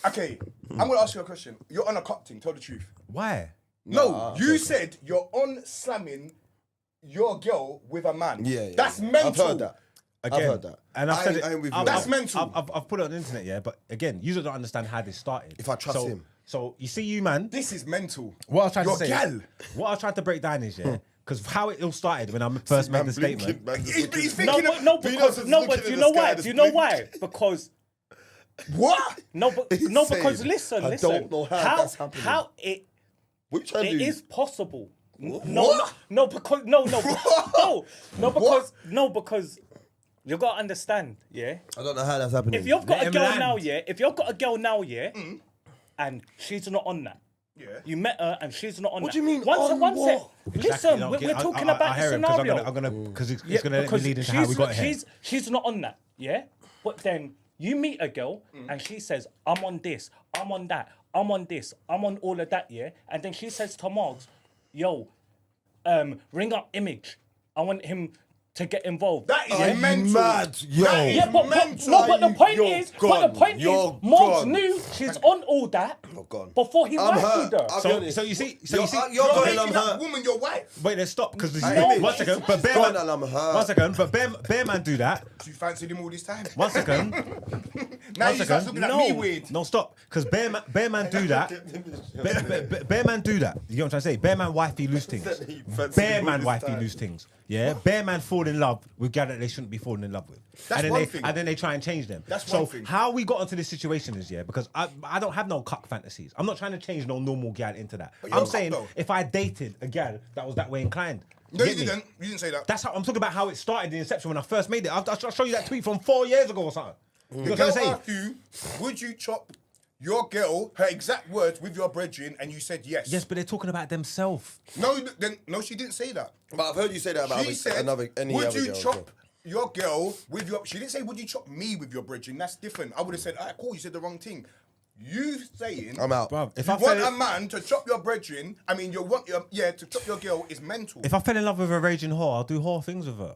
Okay, I'm gonna ask you a question. You're on a cup thing. Tell the truth. Why? No, you said you're on slamming your girl with a man. Yeah. That's mental. I've heard that. Again, I've heard that. And I've said it. I ain't with you. That's mental. I've put it on the internet, yeah. But again, you don't understand how this started. If I trust him. So you see, you man. This is mental. What I was trying to say. Gal. What I was trying to break down is because how it all started when I first made the statement. He's No, thinking. but do you know why? Do you know why? Because What? because listen. I don't know how that's happening. How it is possible. What? Because you gotta understand, yeah. I don't know how that's happening. If you've got Let a him girl land. now, yeah, and she's not on that. Yeah. You met her and she's not on that. What do you mean, One on sec. what? Listen, we're talking about the scenario. I'm gonna because it's gonna let me lead into how we got here. She's not on that, yeah? But then you meet a girl and she says, I'm on this, I'm on that, I'm on this, I'm on all of that, yeah? And then she says to Margs, yo, ring up Image. I want him to get involved. That is Are you mental. mad? Yo. That is Yeah, but the point is, Margs gone. knew she's on all that gone. before he I'm wifed hurt. her. So you see, You're You're going, making I'm that hurt. woman your wife. wait, let's stop because Hey, one second. But bear Gone man, and I'm hurt. one second. But bear man do that. You fancied him all this time. One second. Now One you second. start looking at me weird. No, stop. Because bear man do that. Bear man do that. You know what I'm trying to say? Bear man wifey lose things. Bear man wifey lose things. Yeah. Bear man fall in love with guys that they shouldn't be falling in love with. That's and then one they, thing. And then they try and change them. That's so one thing. how we got into this situation is because I don't have no cuck fantasies. I'm not trying to change no normal gal into that. But you're I'm a cuck, saying though. if I dated a gal that was that way inclined. No, you get me? didn't. You didn't say that. That's how I'm talking about how it started, the inception when I first made it. I'll show you that tweet from 4 years ago or something. You know The what I'm girl trying to asked say? you, would you chop your girl, her exact words, with your brethren, and you said yes. Yes, but they're talking about themselves. No, she didn't say that. But I've heard you say that about She said, any would other you girl, chop your girl with your... She didn't say, would you chop me with your brethren? That's different. I would have said, all right, cool, you said the wrong thing. You saying... I'm out. Bruv, if you I want fell- a man to chop your brethren, I mean, to chop your girl is mental. If I fell in love with a raging whore, I'll do whore things with her.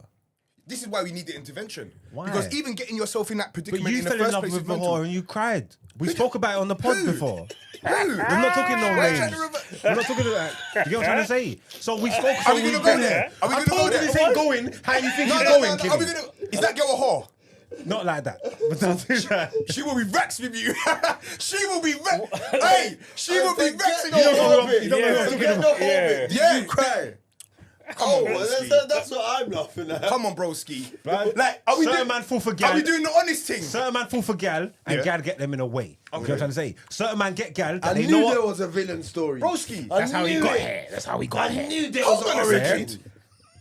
This is why we need the intervention. Why? Because even getting yourself in that But predicament you in the fell in first love place with is a mental. whore and you cried. We spoke about it on the pod Who? before. Who? We're not talking no We're names. trying to revert- We're not talking about. You get what I'm trying to say? So we spoke. Are we gonna go there? Are we I gonna go told you there? this ain't going. How you think No, it's no, going, no, no. Are we Kenny? gonna... Is that girl a whore? Not like that. But don't do that. She will be vexed with you. She will be vexed. Hey, she will be vexed. You don't know who I'm- you don't know who I'm talking Forget about. the whole bit. Yeah. You cry. Come on, well, broski. that's what I'm laughing at. Come on, broski. Right. Like, are we Certain doing... man fall for Are gal. we doing the honest thing? Certain man fall for gal and Yeah. gal get them in a way. You know what I'm trying to say? Certain man get gal that I they knew know there what. was a villain story. Broski. I That's how he knew got it. here. That's how he got I here. knew there was Hold on an a origin. second.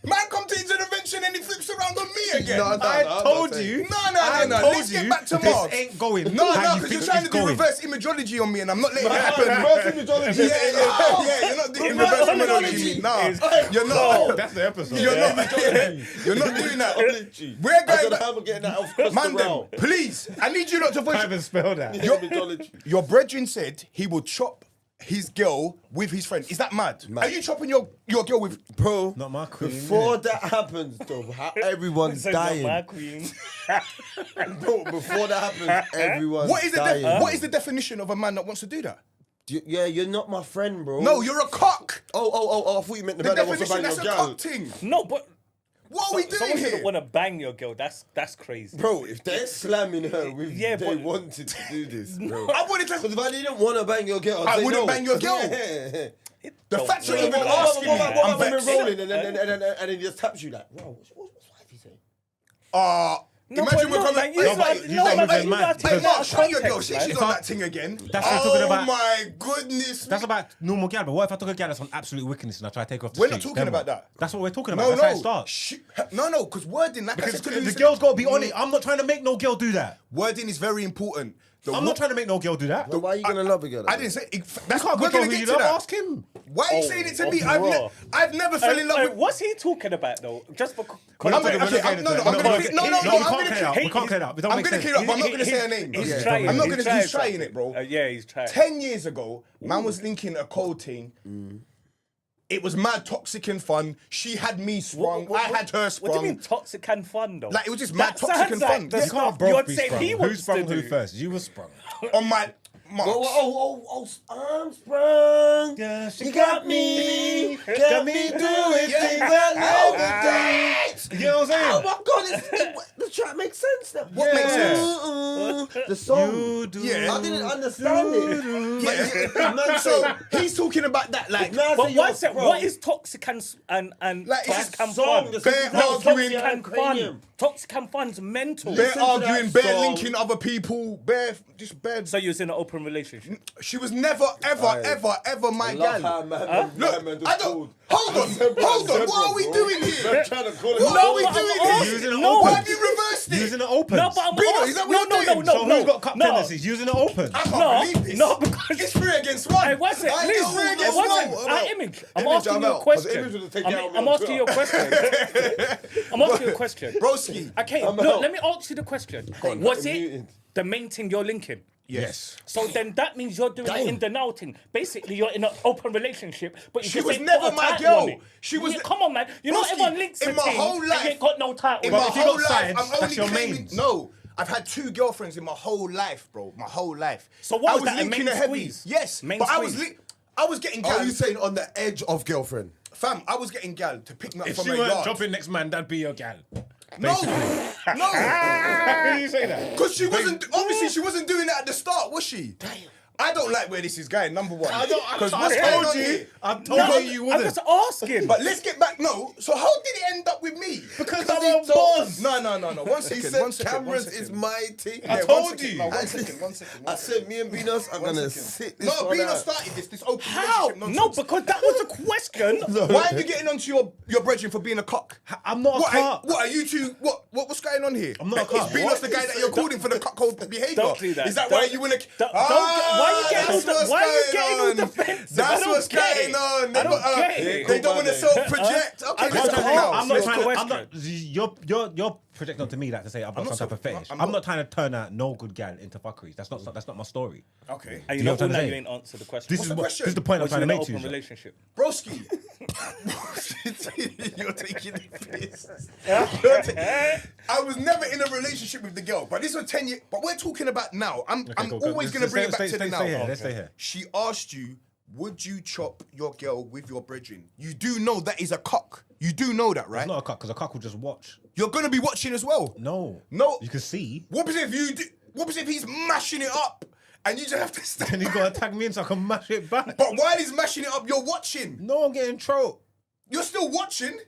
Man come to intervention and he flips around on me again. No, I told you. No. I Let's told get you back to this Margs. ain't going. No, how you because think you're trying to it's do going. reverse imageology on me and I'm not letting it happen. Reverse imageology. Yeah, you're not doing reverse imageology. Nah, you're not. That's the episode. You're not doing that. We're I going said, back. how am I getting that off across Man, the them, round? please, I need you not to I voice. haven't spelled that. Imageology. Your brethren said he will chop his girl with his friend. Is that mad? Are you chopping your girl with... Bro, Not my queen. before that happens, though, everyone's Said not my dying. queen. Bro, before that happens, everyone's What is dying. what is the definition of a man that wants to do that? Yeah, you're not my friend, bro. No, you're a cock. Oh, I thought you meant the The man that wants to definition, bang that's your a gal. cock thing. No, but What are we doing someone here? shouldn't want to bang your girl. That's crazy. Bro, if they're slamming her with Yeah, they but- wanted to do this, bro. I wanted to... Because if I didn't want to bang your girl, I I'd say wouldn't no. bang your girl. Yeah. The Don't fact you're worry. even What asking me, about I'm when vexed. we're rolling and then he just taps you like, whoa, what's wifey saying? No, Imagine but we're no, coming... man, you Hey, like- hey, no, hey, man, hey, you gotta take hey, that Mark, out show your girl. context, She's man. on that thing again. That's what I'm talking about. Oh my goodness. That's about normal gal, but what if I took a gal that's on absolute wickedness and I try to take her off the We're street? not talking Then about what? that. That's what we're talking about. No, That's how it no. starts. No, because wording... Like I Because said to the Lucy- girl's got to be on it. I'm not trying to make no girl do that. Wording is very important. I'm not trying to make no girl do that. But why are you going to love a girl? I didn't say... That's I can't we're control going who to you get to love. that. Ask him. Why are you saying it to me? bro. I've never fell in love with... What's he talking about though? Just for We're not I'm talking- okay, we're not no, getting I'm into gonna- it. no, we I'm can't gonna clear it up. We can't clear it up. It don't I'm make going to sense. clear it up, but I'm not going to say her name. He's Okay. trying. I'm not going to... He's trying it, bro. Yeah, he's trying. 10 years ago, man was linking a cold thing. It was mad toxic and fun. She had me sprung. I had her sprung. What do you mean toxic and fun though? Like, it was just mad That toxic sounds and like fun. the You stuff Both you'd be say sprung. he Who wants sprung to who do. first? You were sprung. On my... Margs. Armstrong. Yeah, she You got me doing things I never done. You know what I'm saying? Oh my God, the track makes sense now. What makes sense? The song. You do. Yeah. I didn't understand it. Yeah. So he's talking about that like Man, But say, what's yo, it? bro, what is toxic and Like, it's toxic a and song, fun? the Bare song is arguing, toxic and cranium. fun. Toxic and fun's mental. bare Listen to arguing, that bare song. linking other people, bare just bare. So you're in an open relationship. She was never, ever my Love gal. how man, Look, man just I don't. called. Hold on, hold on. What are we doing I'm here? trying to call it. What are we but I'm doing asking- here? Using an No. Why open. have you reversed it? Using the open. No, but I'm Beano, asking. is that what No, you're no, no, doing? no, So no. who's got cup no. tendencies? Using the open. I can't No, believe this. no, because- it's 3 against 1. Hey, what's it? I Please, know 3 hey, against what's 1. it? Image. I'm Image, asking I'm you a out, 'cause question. Image will take you out I'm on asking you a Twitter. question. I'm asking you a question. Broski. Okay, I'm look, out. let me ask you the question. on, Was I'm it muted. the main thing you're linking? Yes. So then that means you're doing it in the now thing. Basically, you're in an open relationship, but you She just was ain't never put a my title girl. on it. She was Yeah, ne- come on, man. You know Broski, everyone links in the my thing whole and life- you ain't got no title. In But my if you whole got life, sides, I'm that's only your claiming. mains. No, I've had 2 girlfriends in my whole life, bro. My whole life. So what I was that, a linking main a heavy. squeeze? Yes, Main but squeeze? I was getting Are gal. you saying on the edge of girlfriend? Fam, I was getting gal to pick me up If from she a weren't yard. dropping next man, that'd be your gal. No, no. How can you say that? Because she wasn't, obviously she wasn't doing that at the start, was she? Damn. I don't like where this is going, number one. I Because told what's going on you. here? I told you I'm wouldn't. just asking. But let's get back, no. So how did it end up with me? Because Because I'm he a told- boss. No. 1 He second, said 1 second. cameras 1 second. is my thing. I Yeah, told 1 second, you. No, 1 second, 1 second. I said me and Beanos are gonna 1 sit second. this No, one Beano out. started this open How? relationship No, nonsense. because that was a question. Why are you getting onto your brethren for being a cock? I'm not a What cock. are you two? What's going on here? I'm not a cock. Is Beanos What? the guy that you're calling for the cuckold behaviour? Don't do that. Is that Don't- why you wanna? why you getting that's all the- what's why you going getting all on. defensive? I That's don't what's get going it. on. I don't get it. They don't want to self-project. Okay, I'm let's just go asking. now. I'm not Let's trying to. I'm question. not. You're projecting onto me like to say I've got not some type of so- fetish. I'm I'm not- not trying to turn out no good gal into fuckeries. That's not my story. Okay. And you you know know what I'm all that saying? you ain't answered the question. This What's is the what, question? this is the point I'm Was you trying to in an make to open you. relationship? Broski. You're taking the piss. I was never in a relationship with the girl, but this was 10 years. But we're talking about now. I'm Go. always going to bring it back to the now. Stay here. Let's stay here. She asked you, would you chop your girl with your brethren? You do know that is a cock. You do know that, right? It's not a cock because a cock will just watch. You're going to be watching as well. No. No. You can see. What was if you do? What was if he's mashing it up and you just have to stand? And you gotta tag me in so I can mash it back. But while he's mashing it up, you're watching. No, I'm getting trolled. You're still watching.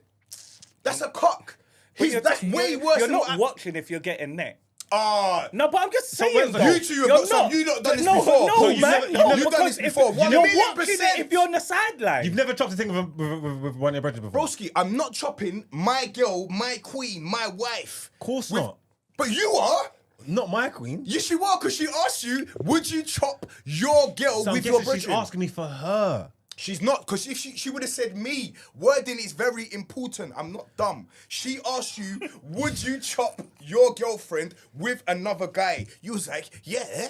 That's a cock. But That's way worse You're than not what watching if you're getting net. Ah. No, but I'm just saying. where's though. the- You two have You're got some- you lot done this no, before. No, So you've man, never- no, you've done this because before. if 1 you're million watching %. it if you're on the sideline. You've never chopped a thing with one of your brethren before. Broski, I'm not chopping my girl, my queen, my wife. Of course with- not. But you are. Not my queen. Yes, you are, because she asked you, would you chop your girl So I'm with your guessing she's brethren? asking me for her. She's not, because if she would have said me, wording is very important. I'm not dumb. She asked you, would you chop your girlfriend with another guy? You was like, yeah.